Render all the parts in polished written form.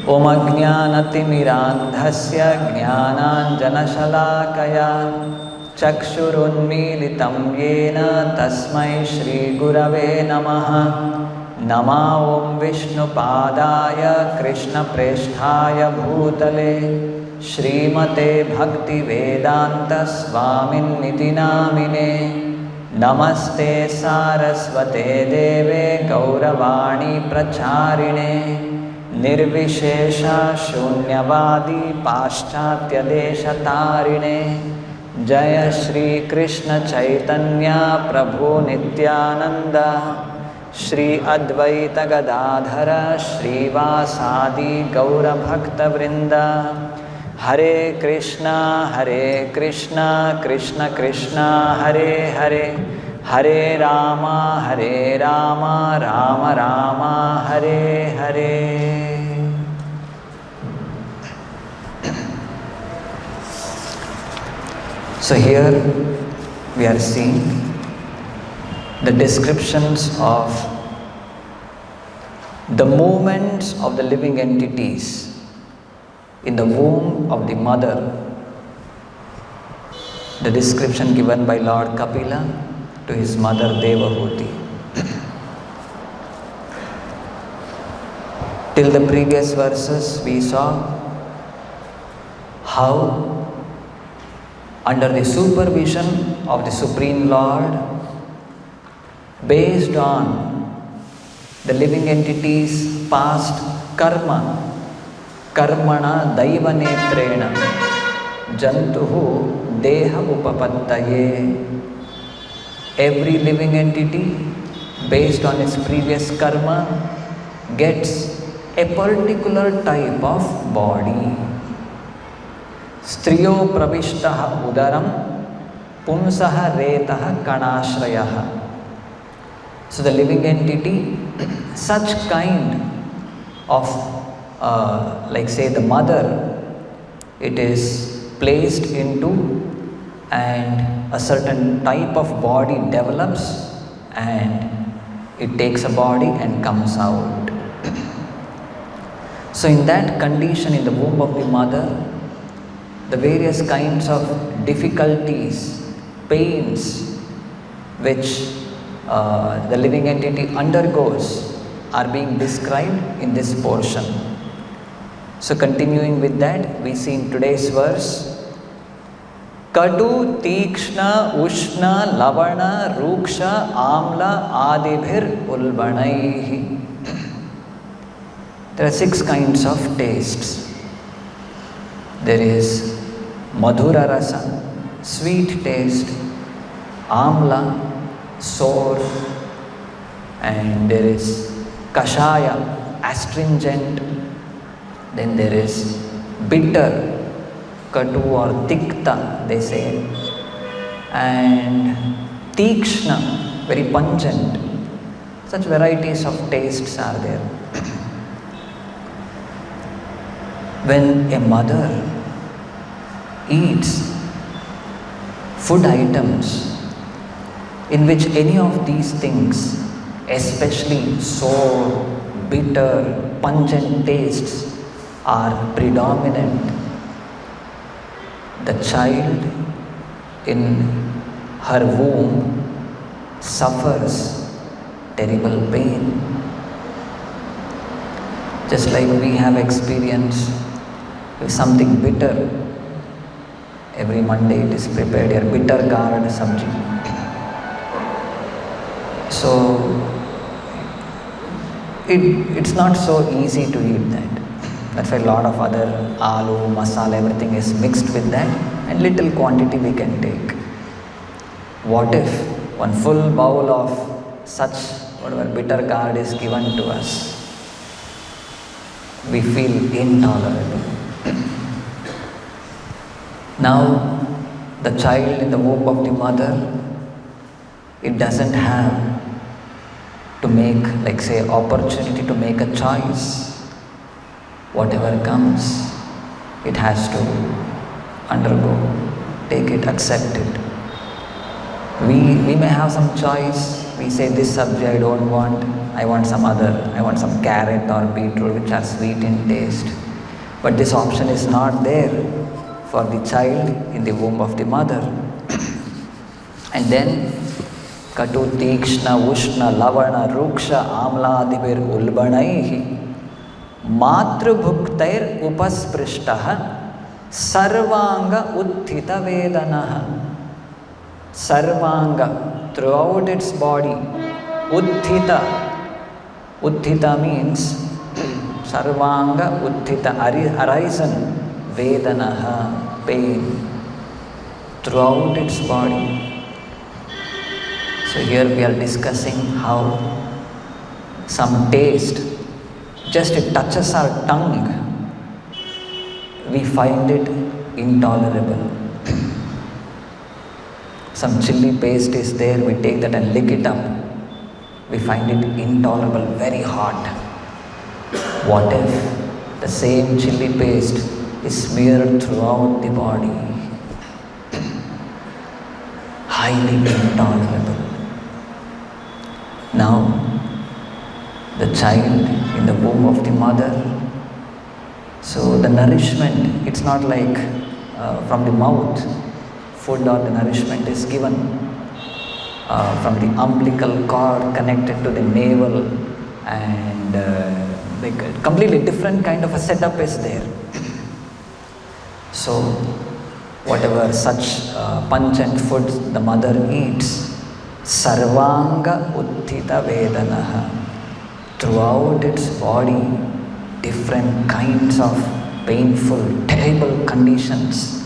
Om Ajnanatimirandhasya Jnananjanashalakaya Chakshurunmilitam Yena Tasmai Shri Gurave Namaha. Nama Om Vishnupadaya Krishna Presthaya Bhutale Srimate Bhakti Vedanta Swamin Niti Namine. Namaste Saraswate Deve Gauravani Pracharine Nirvishesha Shunyavadi Paschatya Deshatarine Jaya Shri Krishna Chaitanya Prabhu Nityananda Shri Advaita Gadadhara Shri Vasadi Gaura Bhakta Vrinda Hare Krishna Krishna Krishna Hare Hare Hare Rama Rama Rama Hare Hare. So here we are seeing the descriptions of the movements of the living entities in the womb of the mother. The description given by Lord Kapila to his mother Devahuti. Till the previous verses we saw how under the supervision of the Supreme Lord, based on the living entities' past karma, karmana daiva netrena jantuhu deha upapattaye. Every living entity, based on its previous karma, gets a particular type of body. Striyo pravishtaha udaram punsaha retaha kanashrayaha. So the living entity, such kind of like say the mother, it is placed into and a certain type of body develops and it takes a body and comes out. So in that condition, in the womb of the mother, the various kinds of difficulties, pains which the living entity undergoes are being described in this portion. So continuing with that, we see in today's verse, Kadu, Tikshna, Ushna, Lavana, Ruksha, Amla, Adibhir, Ulbanaihi. There are 6 kinds of tastes. There is Madhura Rasa, sweet taste, Amla, sour, and there is Kashaya, astringent, then there is bitter, Katu or Tikta, they say, and Tikshna, very pungent. Such varieties of tastes are there. When a mother eats food items in which any of these things, especially sour, bitter, pungent tastes, are predominant, the child in her womb suffers terrible pain. Just like we have experienced with something bitter, every Monday it is prepared here, bitter gourd sabji. So it's not so easy to eat that. That's why a lot of other aloo, masala, everything is mixed with that, and little quantity we can take. What if one full bowl of such whatever bitter gourd is given to us? We feel intolerable. Now, the child in the womb of the mother, it doesn't have to make, like say, opportunity to make a choice. Whatever comes, it has to undergo, take it, accept it. We may have some choice we say this sabji I don't want, I want some other, I want some carrot or beetroot which are sweet in taste. But this option is not there for the child in the womb of the mother. And then Katu Tikshna Ushna Lavana Ruksha Amladibir Ulbanaihi Matrubhuktair Upasprishtah Sarvanga Uttita Vedanaha. Sarvanga, throughout its body. Uttita. Uttita means Sarvanga Uttita, arisen. Vedanaha, pain. Throughout its body. So here we are discussing how some taste, just it touches our tongue, we find it intolerable. Some chili paste is there, we take that and lick it up. We find it intolerable, very hot. What if the same chili paste is smeared throughout the body? Highly intolerable. Now, the child in the womb of the mother, so the nourishment, it's not like from the mouth. Food or the nourishment is given from the umbilical cord connected to the navel, and like a completely different kind of a setup is there. So whatever such pungent foods the mother eats, sarvanga uttita vedanaha, throughout its body different kinds of painful, terrible conditions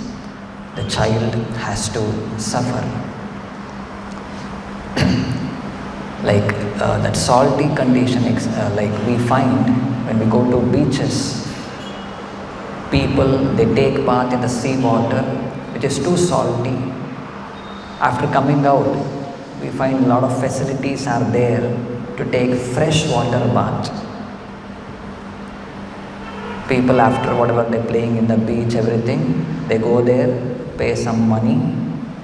the child has to suffer. Like that salty condition, like we find when we go to beaches, people, they take bath in the sea water which is too salty. After coming out, we find a lot of facilities are there to take fresh water bath. People, after whatever they're playing in the beach, everything, they go there, pay some money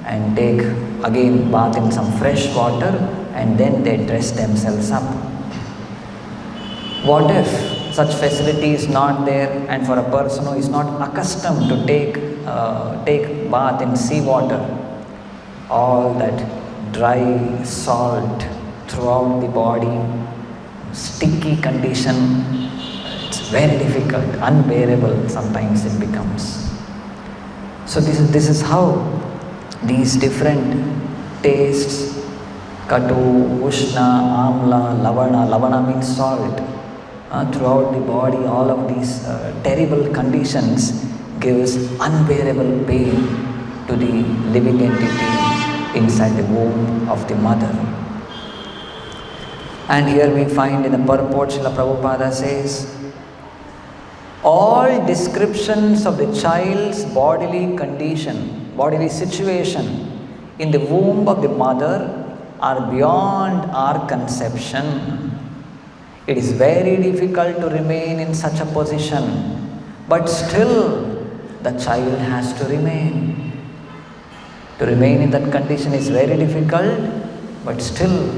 and take again bath in some fresh water, and then they dress themselves up. What if such facility is not there, and for a person who is not accustomed to take bath in sea water, all that dry salt throughout the body, sticky condition, it's very difficult, unbearable sometimes it becomes. So this is how these different tastes, Katu, Ushna, Amla, Lavana means salt, throughout the body, all of these terrible conditions gives unbearable pain to the living entity inside the womb of the mother. And here we find in the purport, Srila Prabhupada says, all descriptions of the child's bodily condition, bodily situation in the womb of the mother are beyond our conception. It is very difficult to remain in such a position, but still the child has to remain. To remain in that condition is very difficult, but still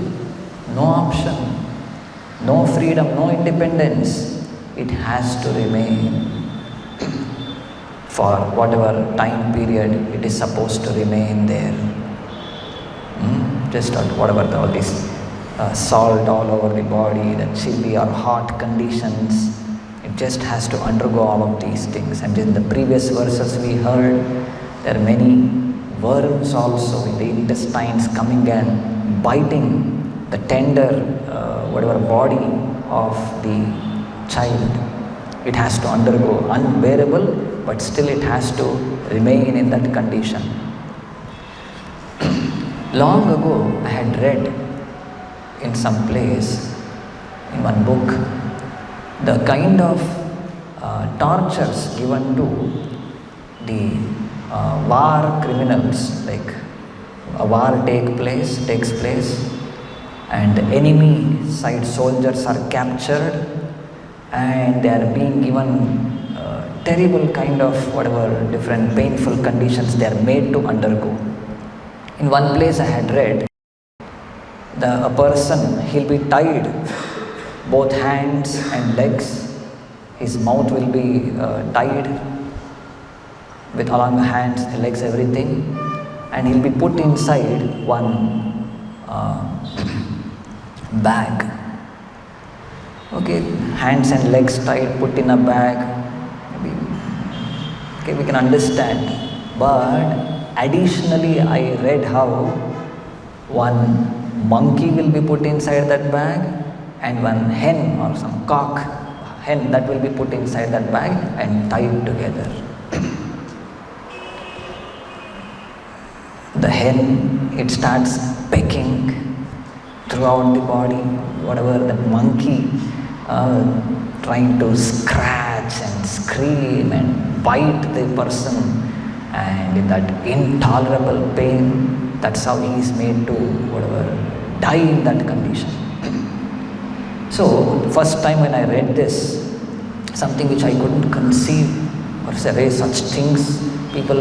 no option, no freedom, no independence. It has to remain for whatever time period it is supposed to remain there. Just whatever all this salt all over the body, the chilly or hot conditions, it just has to undergo all of these things. And in the previous verses we heard, there are many worms also in the intestines coming and biting the tender whatever body of the child. It has to undergo unbearable, but still it has to remain in that condition. Long ago I had read in some place, in one book, the kind of tortures given to the war criminals. Like a war takes place and the enemy side soldiers are captured and they are being given terrible kind of whatever different painful conditions they are made to undergo. In one place I had read, a person, he'll be tied, both hands and legs. His mouth will be tied with along the hands, legs, everything, and he'll be put inside one bag. Okay, hands and legs tied, put in a bag. Maybe, okay, we can understand. But additionally, I read how one monkey will be put inside that bag, and one hen or some cock hen that will be put inside that bag and tied together. The hen, it starts pecking throughout the body, whatever the monkey trying to scratch and scream and bite the person, and in that intolerable pain, that's how he is made to die in that condition. So first time when I read this, something which I couldn't conceive or say such things people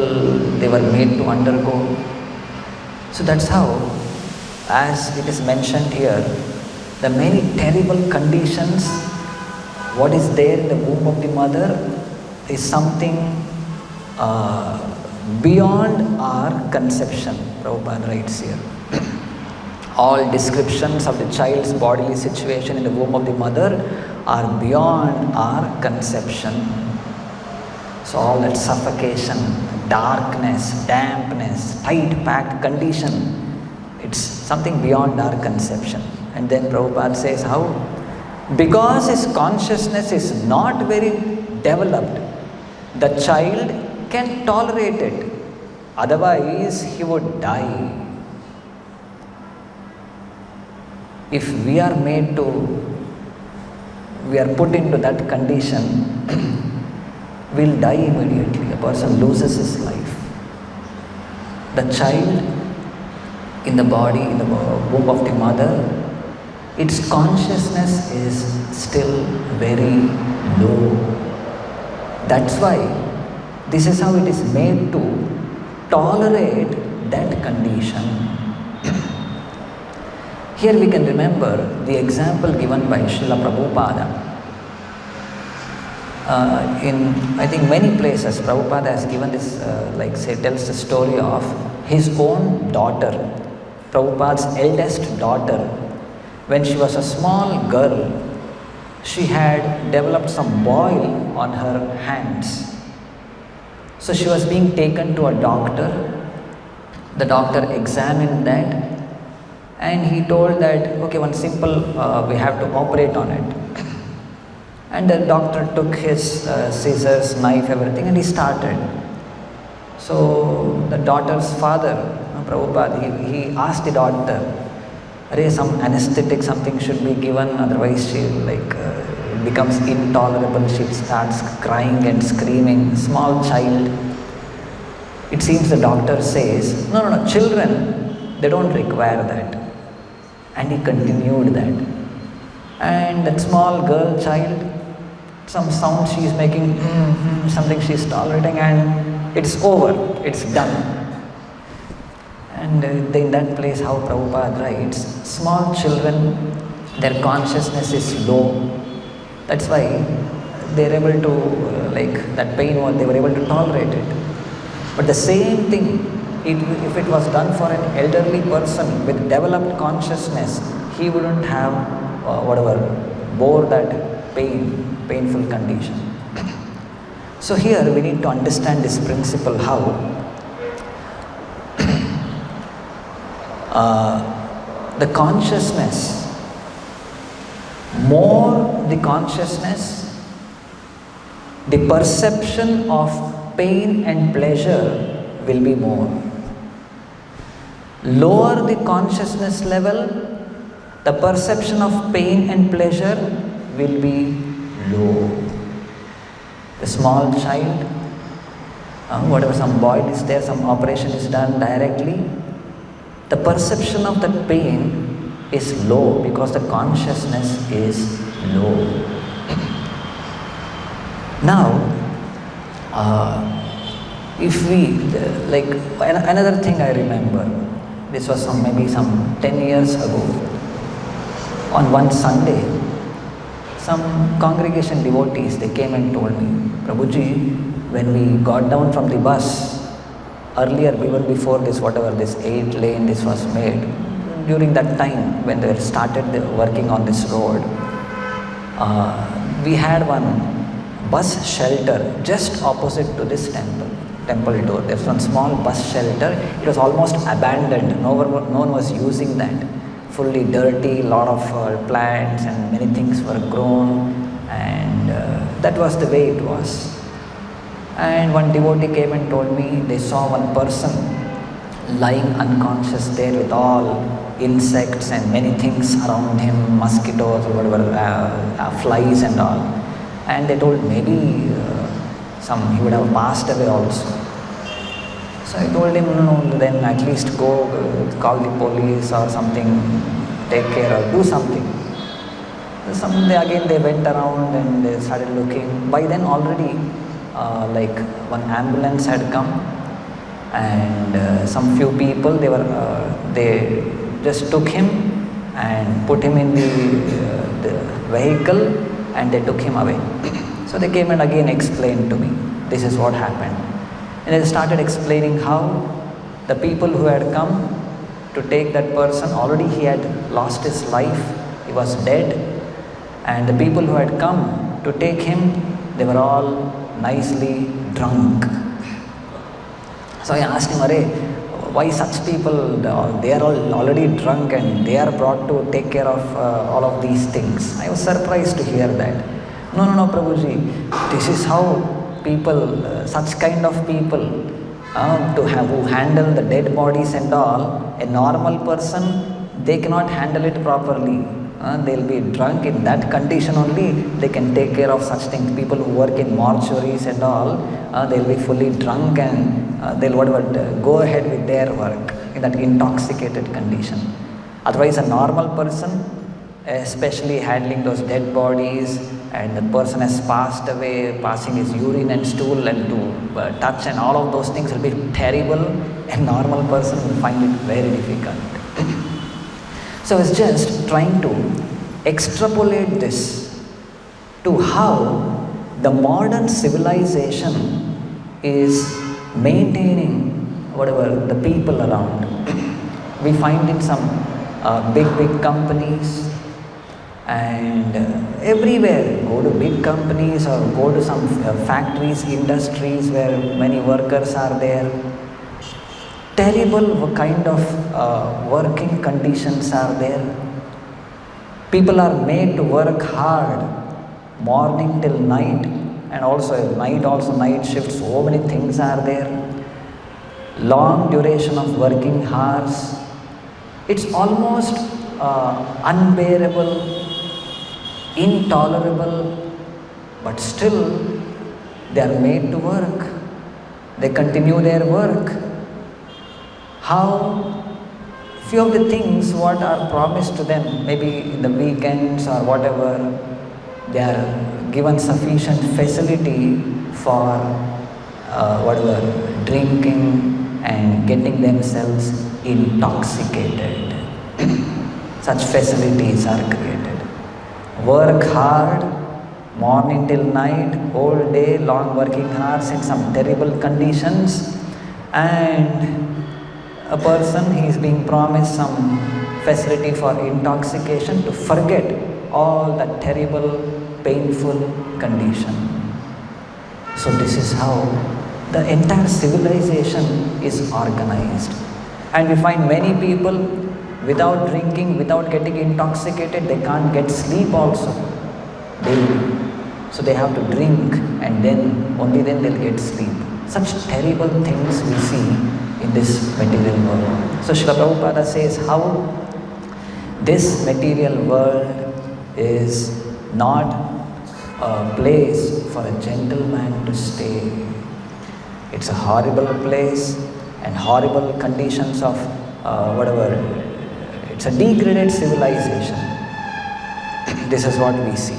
they were made to undergo. So that's how, as it is mentioned here, the many terrible conditions, what is there in the womb of the mother is something beyond our conception, Prabhupada writes here. All descriptions of the child's bodily situation in the womb of the mother are beyond our conception. So all that suffocation, darkness, dampness, tight-packed condition, it's something beyond our conception. And then Prabhupada says how? Because his consciousness is not very developed, the child can tolerate it. Otherwise, he would die. If we are put into that condition, we'll die immediately. A person loses his life. The child in the body, in the womb of the mother, its consciousness is still very low. That's why this is how it is made to tolerate that condition. Here we can remember the example given by Srila Prabhupada. In I think many places, Prabhupada has given this, tells the story of his own daughter, Prabhupada's eldest daughter. When she was a small girl, she had developed some boil on her hands. So she was being taken to a doctor. The doctor examined that and he told that, okay, one simple, we have to operate on it. And the doctor took his scissors, knife, everything, and he started. So the daughter's father, Prabhupada, he asked the daughter, some anesthetic, something should be given, otherwise she it becomes intolerable, she starts crying and screaming, small child. It seems the doctor says, no, children, they don't require that. And he continued that. And that small girl child, some sound she is making, something she is tolerating, and it's over, it's done. And in that place, how Prabhupada writes, small children, their consciousness is low. That's why they are able to, that pain, they were able to tolerate it. But the same thing, if it was done for an elderly person with developed consciousness, he wouldn't have, bore that painful condition. So here we need to understand this principle, how the consciousness, more the consciousness, the perception of pain and pleasure will be more. Lower the consciousness level, the perception of pain and pleasure will be low. The small child, whatever, some boil is there, some operation is done directly, the perception of that pain is low because the consciousness is low. Now, if we, another thing I remember, This was maybe some 10 years ago. On one Sunday, some congregation devotees, they came and told me, Prabhuji, when we got down from the bus, earlier, even before this, whatever, this 8-lane, this was made, during that time when they started working on this road, we had one bus shelter just opposite to this temple door. There was one small bus shelter. It was almost abandoned. No one was using that. Fully dirty, lot of plants and many things were grown, and that was the way it was. And one devotee came and told me they saw one person lying unconscious there with all insects and many things around him, mosquitoes or whatever, flies and all. And they told maybe he would have passed away also. So I told him, no, then at least go call the police or something, take care or do something. Again they went around and they started looking. By then already one ambulance had come, and some few people, they just took him and put him in the vehicle, and they took him away. So they came and again explained to me, this is what happened. And they started explaining how the people who had come to take that person, already he had lost his life, he was dead, and the people who had come to take him, they were all nicely drunk. So I asked him, why such people, they are all already drunk and they are brought to take care of all of these things. I was surprised to hear that. No, Prabhuji, this is how people, such kind of people, who handle the dead bodies and all, a normal person, they cannot handle it properly. They'll be drunk. In that condition only they can take care of such things. People who work in mortuaries and all, they'll be fully drunk and they'll go ahead with their work in that intoxicated condition. Otherwise a normal person, especially handling those dead bodies, and the person has passed away, passing his urine and stool and to touch and all of those things will be terrible. A normal person will find it very difficult. So I was just trying to extrapolate this to how the modern civilization is maintaining the people around. We find in some big companies, and everywhere, go to big companies or go to some factories, industries where many workers are there. Terrible kind of working conditions are there. People are made to work hard, morning till night, and also night shifts. So many things are there. Long duration of working hours. It's almost unbearable, intolerable, but still they are made to work. They continue their work. How few of the things what are promised to them, maybe in the weekends or whatever, they are given sufficient facility for drinking and getting themselves intoxicated. Such facilities are created. Work hard, morning till night, whole day, long working hours in some terrible conditions, and a person, he is being promised some facility for intoxication to forget all that terrible, painful condition. So this is how the entire civilization is organized. And we find many people without drinking, without getting intoxicated, they can't get sleep also daily. So they have to drink, and only then they'll get sleep. Such terrible things we see in this material world. So Srila Prabhupada says how this material world is not a place for a gentleman to stay. It's a horrible place and horrible conditions of it's a degraded civilization. This is what we see.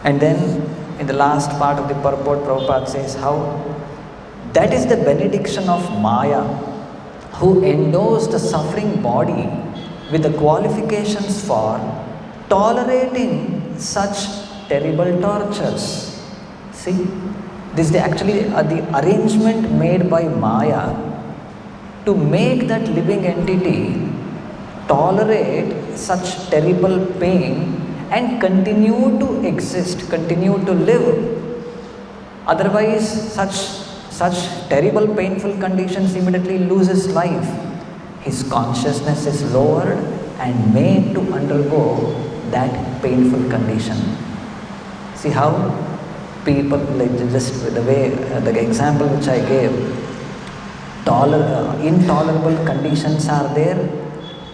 And then in the last part of the purport, Prabhupada says how that is the benediction of Maya, who endows the suffering body with the qualifications for tolerating such terrible tortures. See, this is actually the arrangement made by Maya to make that living entity tolerate such terrible pain and continue to exist, continue to live. Otherwise, such terrible painful conditions immediately loses life. His consciousness is lowered and made to undergo that painful condition. See how people, like just the way, the example which I gave, intolerable conditions are there.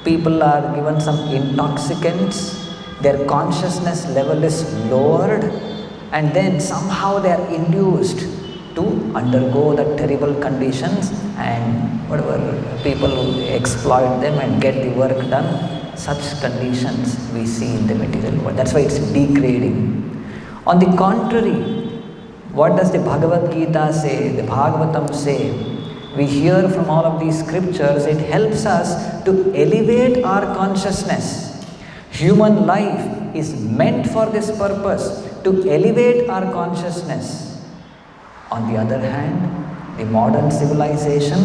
People are given some intoxicants, their consciousness level is lowered, and then somehow they are induced to undergo the terrible conditions, and whatever people exploit them and get the work done. Such conditions we see in the material world. That's why it's degrading. On the contrary, what does the Bhagavad Gita say, the Bhagavatam say? We hear from all of these scriptures, it helps us to elevate our consciousness. Human life is meant for this purpose, to elevate our consciousness. On the other hand, the modern civilization,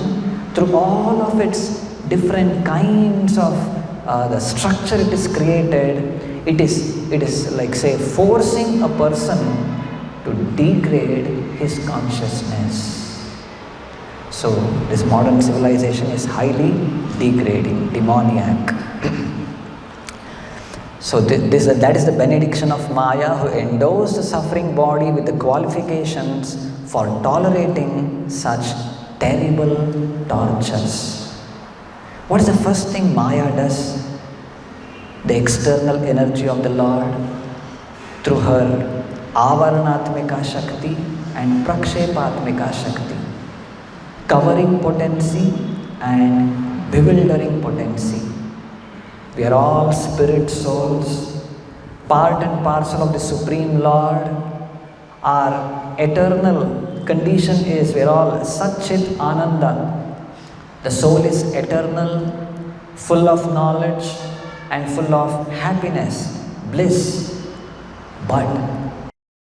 through all of its different kinds of the structure it is created, it is like, say, forcing a person to degrade his consciousness. So this modern civilization is highly degrading, demoniac. So that is the benediction of Maya, who endows the suffering body with the qualifications for tolerating such terrible tortures. What is the first thing Maya does? The external energy of the Lord, through her Avaranatmika Shakti and Prakshepatmika Shakti, covering potency and bewildering potency. We are all spirit souls, part and parcel of the Supreme Lord. Our eternal condition is, we are all Satchit Ananda. The soul is eternal, full of knowledge and full of happiness, bliss, but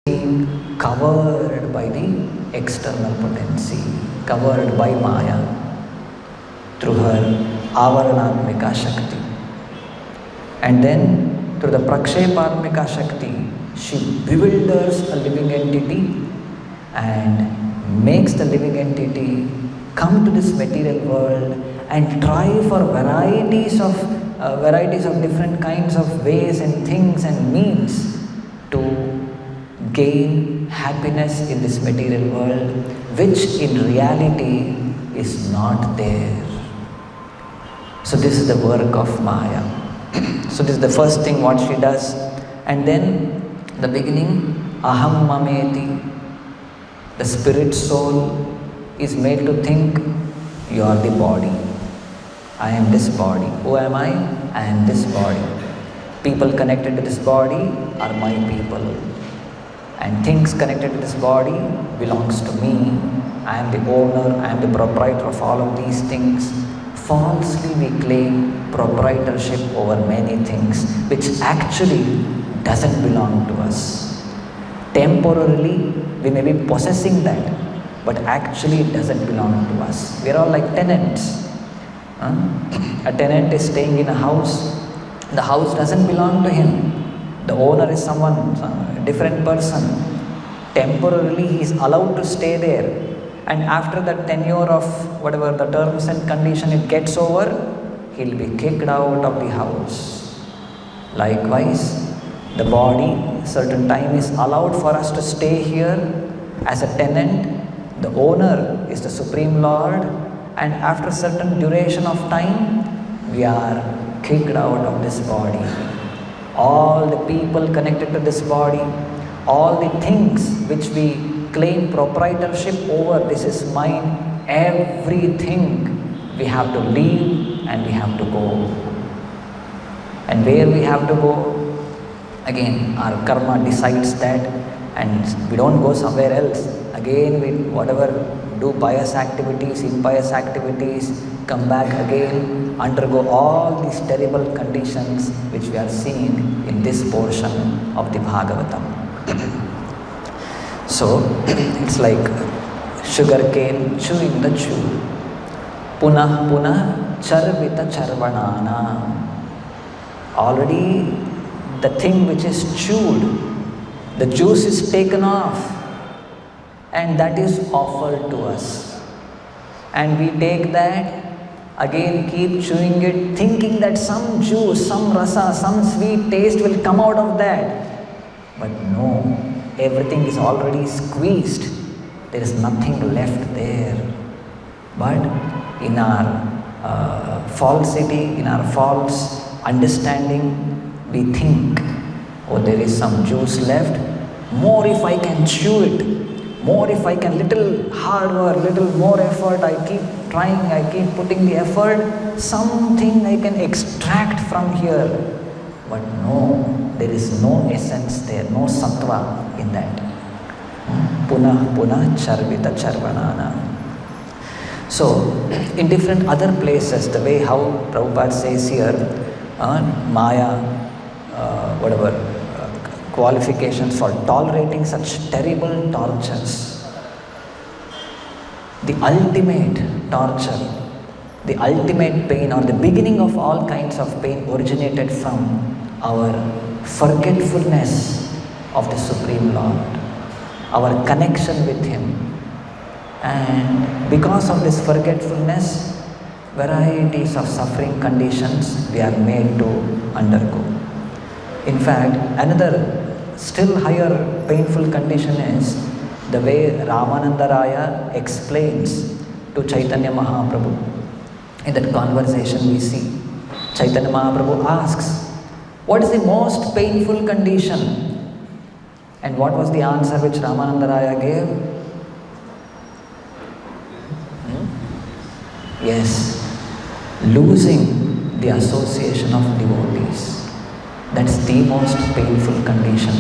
being covered by the external potency, covered by Maya through her Avaranatmika Shakti. And then through the Prakshepatmika Shakti, she bewilders a living entity and makes the living entity come to this material world and try for varieties of different kinds of ways and things and means to gain happiness in this material world, which in reality is not there. So this is the work of Maya. So this is the first thing what she does. And then the beginning, Aham Mameti, the spirit soul is made to think, you are the body. I am this body. Who am I? I am this body. People connected to this body are my people. And things connected to this body belongs to me. I am the owner, I am the proprietor of all of these things. Falsely we claim proprietorship over many things, which actually doesn't belong to us. Temporarily, we may be possessing that, but actually it doesn't belong to us. We are all like tenants. A tenant is staying in a house. The house doesn't belong to him. The owner is someone, a different person. Temporarily he is allowed to stay there. And after the tenure of whatever the terms and condition it gets over, he'll be kicked out of the house. Likewise, the body, certain time is allowed for us to stay here as a tenant. The owner is the Supreme Lord, and after certain duration of time, we are kicked out of this body. All the people connected to this body, all the things which we claim proprietorship over, this is mine, everything we have to leave and we have to go. And where we have to go? Again, our karma decides that, and we don't go somewhere else. Again, whatever do pious activities, impious activities, come back again, undergo all these terrible conditions which we are seeing in this portion of the Bhagavatam. So, it's like sugarcane chewing the chew. Punah punah charvita charvanana. Already the thing which is chewed, the juice is taken off, and that is offered to us. And we take that, again keep chewing it, thinking that some juice, some rasa, some sweet taste will come out of that. But no, everything is already squeezed. There is nothing left there. But in our falsity, in our false understanding, we think, oh, there is some juice left, more if I can chew it, more if I can, little hard work, little more effort, I keep trying, I keep putting the effort, something I can extract from here. But no, there is no essence there, no sattva in that. Punah punah charvita charvanana. So, in different other places, the way how Prabhupada says here, Maya, qualifications for tolerating such terrible tortures. The ultimate torture, the ultimate pain, or the beginning of all kinds of pain originated from our forgetfulness of the Supreme Lord, our connection with Him. And because of this forgetfulness, varieties of suffering conditions we are made to undergo. In fact, another still higher painful condition is the way Ramananda Raya explains to Chaitanya Mahaprabhu. In that conversation we see, Chaitanya Mahaprabhu asks, what is the most painful condition? And what was the answer which Ramananda Raya gave? Yes, losing the association of devotees. That's the most painful condition.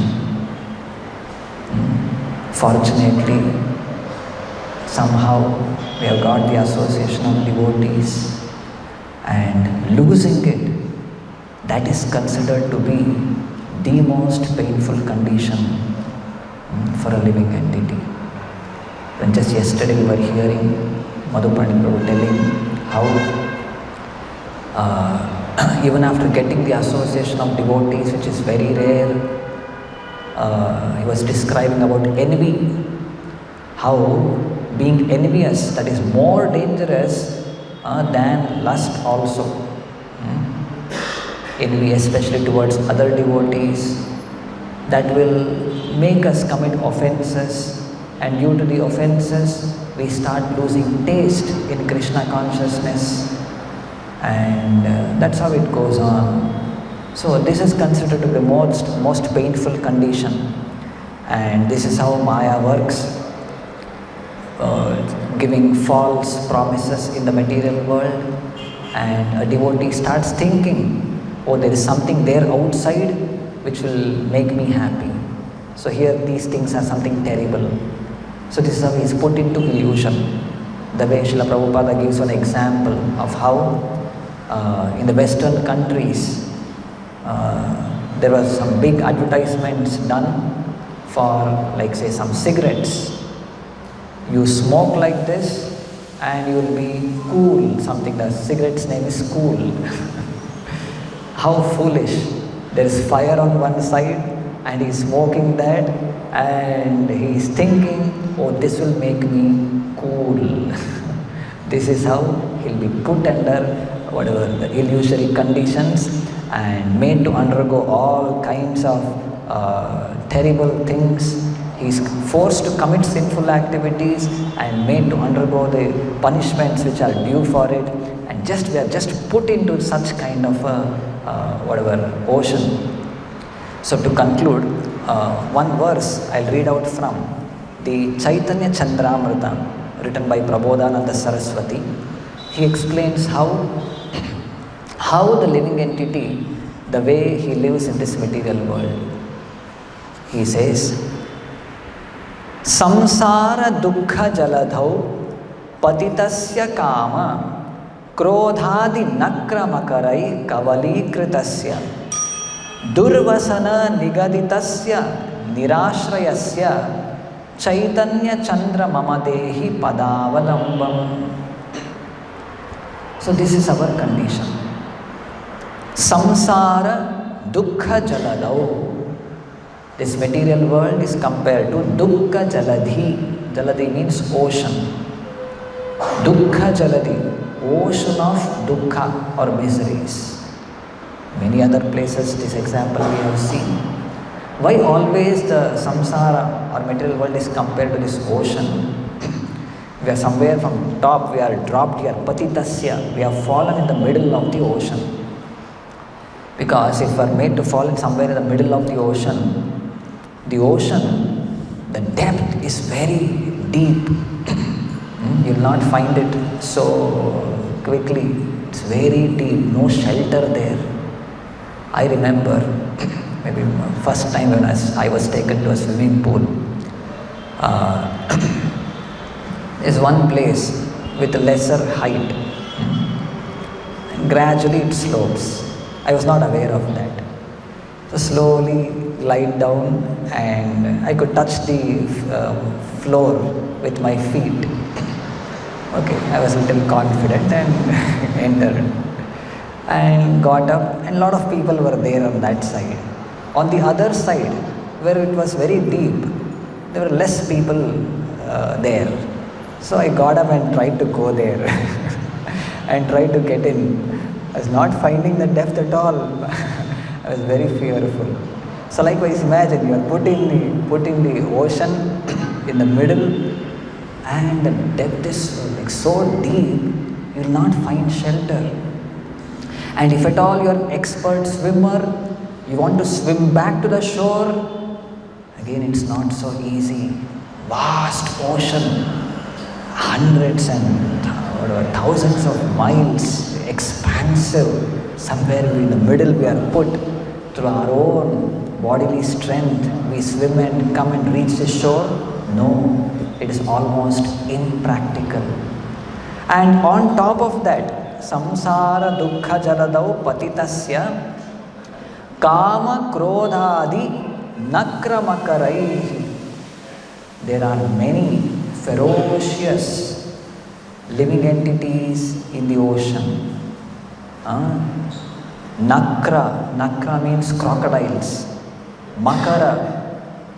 Fortunately, somehow we have got the association of devotees, and losing it, that is considered to be the most painful condition for a living entity. When just yesterday we were hearing Madhupani Prabhu telling how even after getting the association of devotees, which is very rare, he was describing about envy, how being envious, that is more dangerous than lust also. Envy, especially towards other devotees, that will make us commit offenses, and due to the offenses, we start losing taste in Krishna consciousness, and that's how it goes on. So this is considered to be the most painful condition, and this is how Maya works, giving false promises in the material world, and a devotee starts thinking, oh, there is something there outside which will make me happy. So here these things are something terrible. So this is how he is put into illusion. The way Srila Prabhupada gives an example of how in the Western countries there was some big advertisements done for, like say, some cigarettes. You smoke like this and you will be cool, something. The cigarette's name is cool. How foolish. There is fire on one side and he is smoking that, and he is thinking, oh, this will make me cool. This is how he'll be put under whatever the illusory conditions and made to undergo all kinds of terrible things. He is forced to commit sinful activities and made to undergo the punishments which are due for it, and we are just put into such kind of a ocean. So to conclude, one verse I'll read out from the Chaitanya Chandramrita written by Prabodhananda Saraswati. He explains how the living entity, the way he lives in this material world. He says, Samsara dukkha jaladhau patitasya kama krodhadi nakramakai kavalīkritasya durvasana nigaditasya nirashrayasya chaitanya chandra mamadehi padavalambam. So this is our condition. Samsara dukkha jaladau. This material world is compared to dukkha jaladhi. Jaladhi means ocean. Dukkha jaladhi, ocean of dukkha or miseries. Many other places this example we have seen. Why always the samsara or material world is compared to this ocean? We are somewhere from top, we are dropped here, patitasya, we have fallen in the middle of the ocean. Because if we are made to fall in somewhere in the middle of the ocean, the depth is very deep. You will not find it so quickly. It's very deep, no shelter there. I remember maybe first time when I was taken to a swimming pool. Is one place with a lesser height. Gradually it slopes. I was not aware of that. So slowly lied down and I could touch the floor with my feet. Okay, I was a little confident and entered and got up, and a lot of people were there on that side. On the other side, where it was very deep, there were less people there. So I got up and tried to go there and tried to get in. I was not finding the depth at all. I was very fearful. So likewise, imagine you are put in the ocean in the middle, and the depth is like so deep, you will not find shelter. And if at all you are expert swimmer, you want to swim back to the shore, again it's not so easy. Vast ocean, hundreds and thousands of miles, expansive. Somewhere in the middle we are put. Through our own bodily strength, we swim and come and reach the shore. No, it is almost impractical. And on top of that, samsara dukkha jaladau patitasya kama krodhadi nakramakarai. There are many ferocious living entities in the ocean. Nakra means crocodiles. Makara,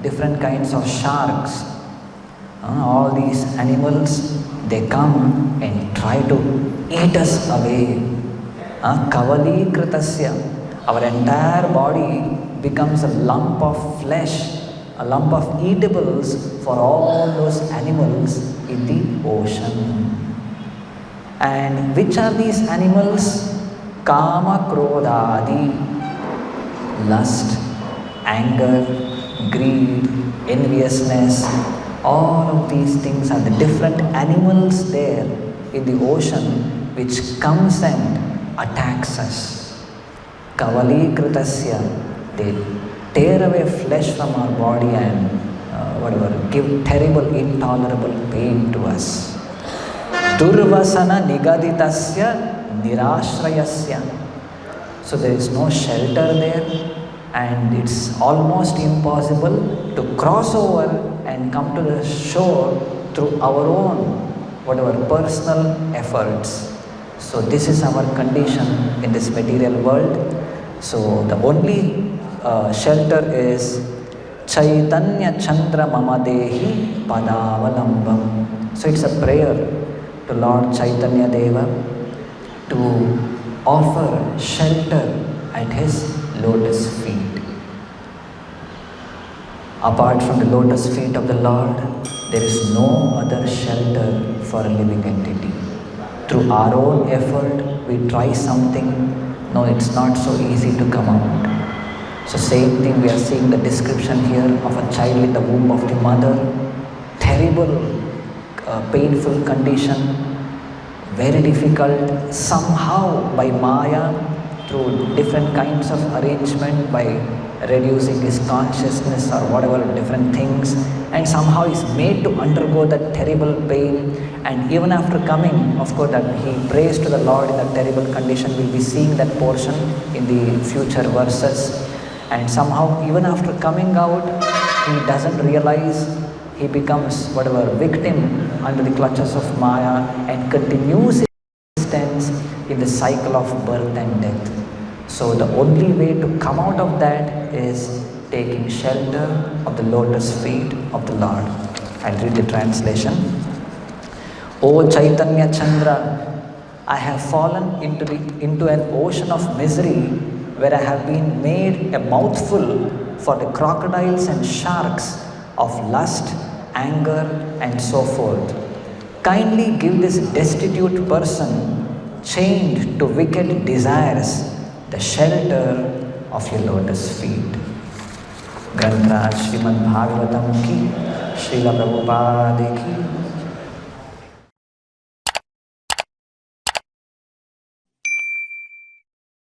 different kinds of sharks. All these animals, they come and try to eat us away. Kavalīkritasya, our entire body becomes a lump of flesh, a lump of eatables for all those animals in the ocean. And which are these animals? Kama krodhadi, lust, anger, greed, enviousness. All of these things are the different animals there in the ocean which comes and attacks us. Kavalīkritasya, they tear away flesh from our body and give terrible, intolerable pain to us. Durvasana nigaditasya nirashrayasya. So there is no shelter there, and it's almost impossible to cross over and come to the shore through our own personal efforts. So this is our condition in this material world. So the only shelter is Chaitanya Chandra Mamadehi Padavalambam. So it's a prayer to Lord Chaitanya Deva to offer shelter at his lotus feet. Apart from the lotus feet of the Lord, there is no other shelter for a living entity. Through our own effort, we try something. No, it's not so easy to come out. So same thing, we are seeing the description here of a child in the womb of the mother. Terrible, painful condition, very difficult. Somehow by Maya, through different kinds of arrangement, by reducing his consciousness or whatever different things, and somehow is made to undergo that terrible pain. And even after coming, of course, that he prays to the Lord in that terrible condition. We'll be seeing that portion in the future verses. And somehow, even after coming out, he doesn't realize, he becomes whatever victim under the clutches of Maya and continues his existence in the cycle of birth and death. So the only way to come out of that is taking shelter of the lotus feet of the Lord. I'll read the translation. O Chaitanya Chandra, I have fallen into an ocean of misery where I have been made a mouthful for the crocodiles and sharks of lust, anger, and so forth. Kindly give this destitute person, chained to wicked desires, the shelter of your lotus feet. Granth Srimad Bhagavatam ki, Srila Prabhupada ki,